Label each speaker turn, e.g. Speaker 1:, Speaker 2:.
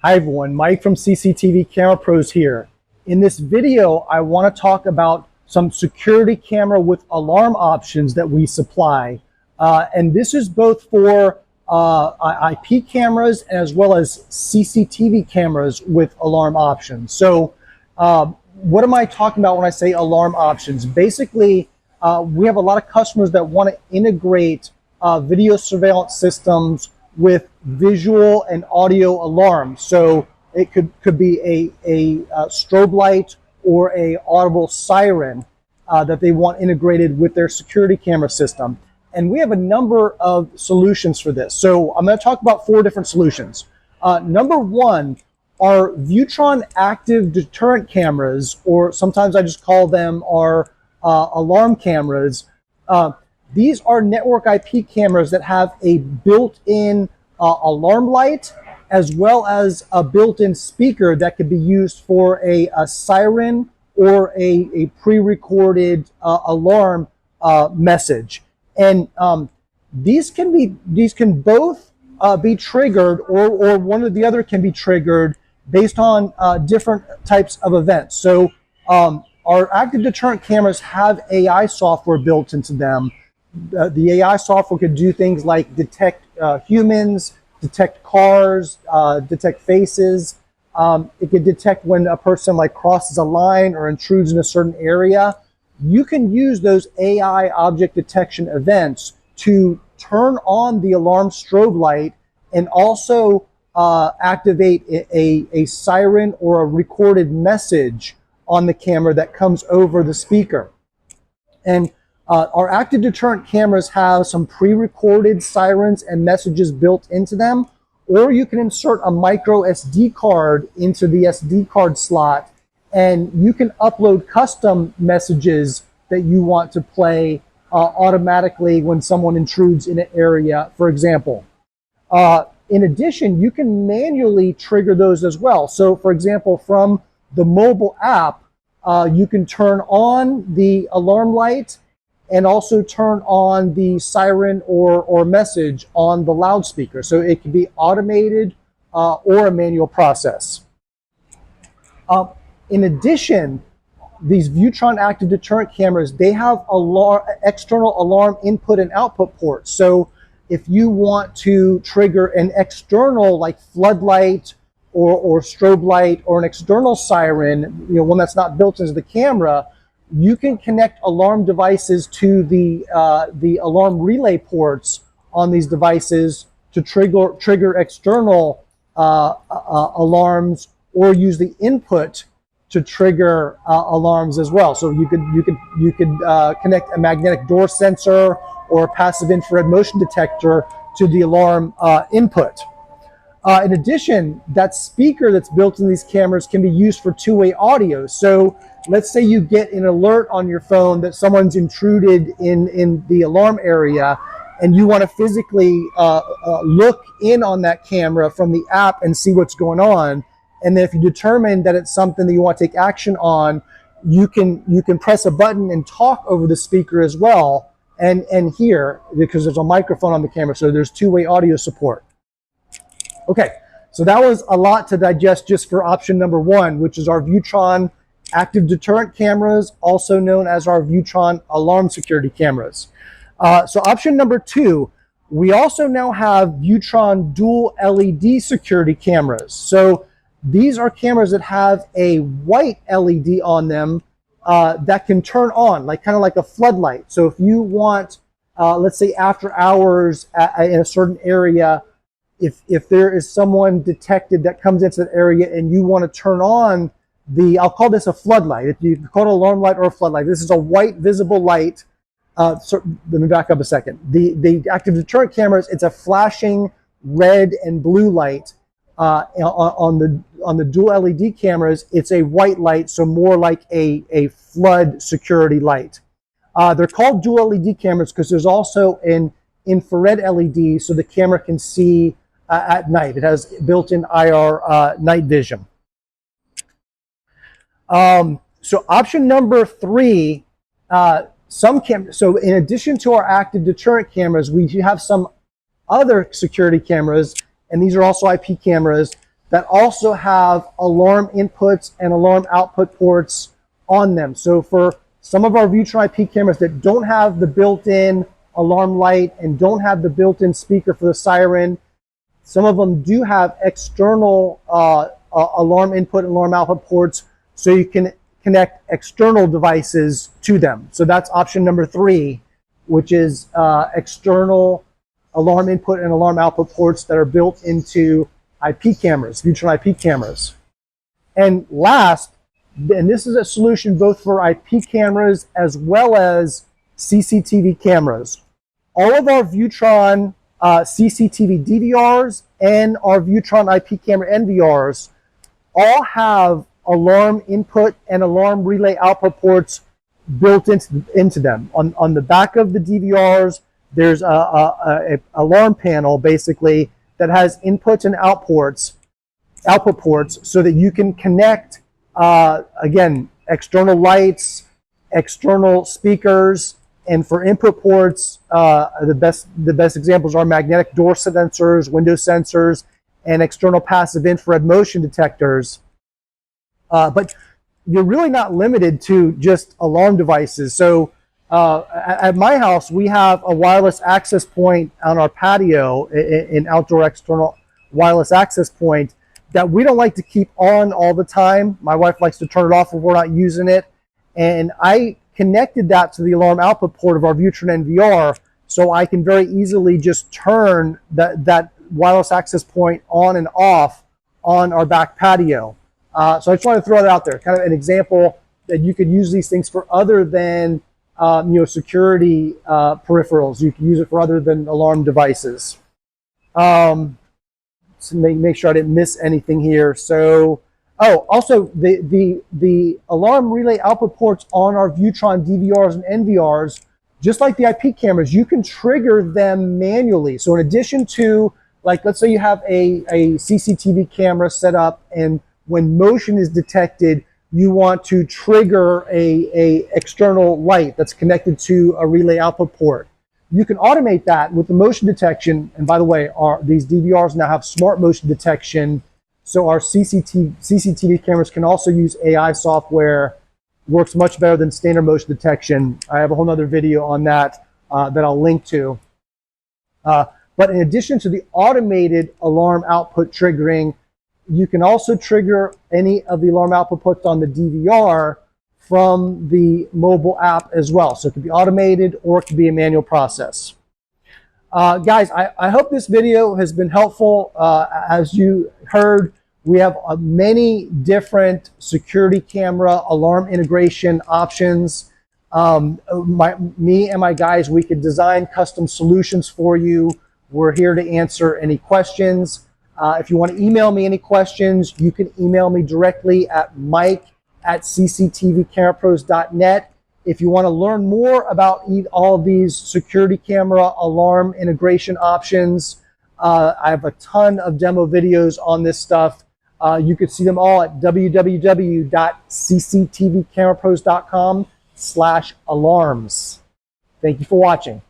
Speaker 1: Hi everyone, Mike from CCTV Camera Pros here. In this video, I want to talk about some security camera with alarm options that we supply. And this is both for IP cameras as well as CCTV cameras with alarm options. So what am I talking about when I say alarm options? Basically, we have a lot of customers that want to integrate video surveillance systems with visual and audio alarms. So it could be a strobe light or a audible siren that they want integrated with their security camera system. And we have a number of solutions for this. So I'm going to talk about 4 different solutions. Number 1 are Viewtron active deterrent cameras, or sometimes I just call them our alarm cameras. These are network IP cameras that have a built-in alarm light as well as a built-in speaker that could be used for a siren or a pre-recorded alarm message. And these can both be triggered, or one or the other can be triggered based on different types of events. So our active deterrent cameras have AI software built into them. The AI software could do things like detect humans, detect cars, detect faces. It could detect when a person crosses a line or intrudes in a certain area. You can use those AI object detection events to turn on the alarm strobe light and also activate a siren or a recorded message on the camera that comes over the speaker. And our active deterrent cameras have some pre-recorded sirens and messages built into them, or you can insert a micro SD card into the SD card slot, and you can upload custom messages that you want to play automatically when someone intrudes in an area, for example. In addition, you can manually trigger those as well. So, for example, from the mobile app, you can turn on the alarm light and also turn on the siren or message on the loudspeaker. So it can be automated or a manual process. In addition, these Viewtron active deterrent cameras, they have external alarm input and output ports. So if you want to trigger an external floodlight or strobe light or an external siren, one that's not built into the camera, you can connect alarm devices to the alarm relay ports on these devices to trigger external alarms, or use the input to trigger alarms as well. So you could connect a magnetic door sensor or a passive infrared motion detector to the alarm input. In addition, that speaker that's built in these cameras can be used for two-way audio. So let's say you get an alert on your phone that someone's intruded in the alarm area, and you want to physically look in on that camera from the app and see what's going on. And then if you determine that it's something that you want to take action on, you can press a button and talk over the speaker as well, and hear, because there's a microphone on the camera, so there's two-way audio support. Okay, so that was a lot to digest just for option number 1, which is our Viewtron active deterrent cameras, also known as our Viewtron alarm security cameras. So option number 2, we also now have Viewtron dual LED security cameras. So these are cameras that have a white LED on them that can turn on, kind of like a floodlight. So if you want, let's say after hours in a certain area, if there is someone detected that comes into the area and you want to turn on I'll call this a floodlight. If you call it an alarm light or a floodlight, this is a white visible light. So let me back up a second. The active deterrent cameras, it's a flashing red and blue light. On the dual LED cameras, it's a white light, so more like a flood security light. They're called dual LED cameras because there's also an infrared LED, so the camera can see at night. It has built-in IR night vision. So option number 3, so in addition to our active deterrent cameras, we have some other security cameras, and these are also IP cameras that also have alarm inputs and alarm output ports on them. So for some of our Viewtron IP cameras that don't have the built-in alarm light and don't have the built-in speaker for the siren, some of them do have external alarm input and alarm output ports, so you can connect external devices to them. So that's option number 3, which is external alarm input and alarm output ports that are built into IP cameras, Viewtron IP cameras. And last, and this is a solution both for IP cameras as well as CCTV cameras. All of our Viewtron CCTV DVRs and our Viewtron IP camera NVRs all have alarm input and alarm relay output ports built into them. On the back of the DVRs, there's a alarm panel basically that has inputs and output ports so that you can connect, again, external lights, external speakers, and for input ports, the best examples are magnetic door sensors, window sensors, and external passive infrared motion detectors. But you're really not limited to just alarm devices. So at my house, we have a wireless access point on our patio, an outdoor external wireless access point that we don't like to keep on all the time. My wife likes to turn it off if we're not using it. And I connected that to the alarm output port of our Viewtron NVR, so I can very easily just turn that wireless access point on and off on our back patio. So I just wanted to throw that out there, kind of an example that you could use these things for other than security peripherals. You can use it for other than alarm devices. So make sure I didn't miss anything here. So, also the alarm relay output ports on our Viewtron DVRs and NVRs, just like the IP cameras, you can trigger them manually. So in addition to, like, let's say you have a CCTV camera set up, and when motion is detected, you want to trigger a external light that's connected to a relay output port. You can automate that with the motion detection. And by the way, these DVRs now have smart motion detection. So our CCTV cameras can also use AI software. Works much better than standard motion detection. I have a whole other video on that that I'll link to. But in addition to the automated alarm output triggering, you can also trigger any of the alarm output puts on the DVR from the mobile app as well. So it can be automated or it can be a manual process. Guys, I hope this video has been helpful. As you heard, we have many different security camera alarm integration options. Me and my guys, we could design custom solutions for you. We're here to answer any questions. If you want to email me any questions, you can email me directly at mike@cctvcamerapros.net. If you want to learn more about all of these security camera alarm integration options, I have a ton of demo videos on this stuff. You can see them all at www.cctvcamerapros.com/alarms. Thank you for watching.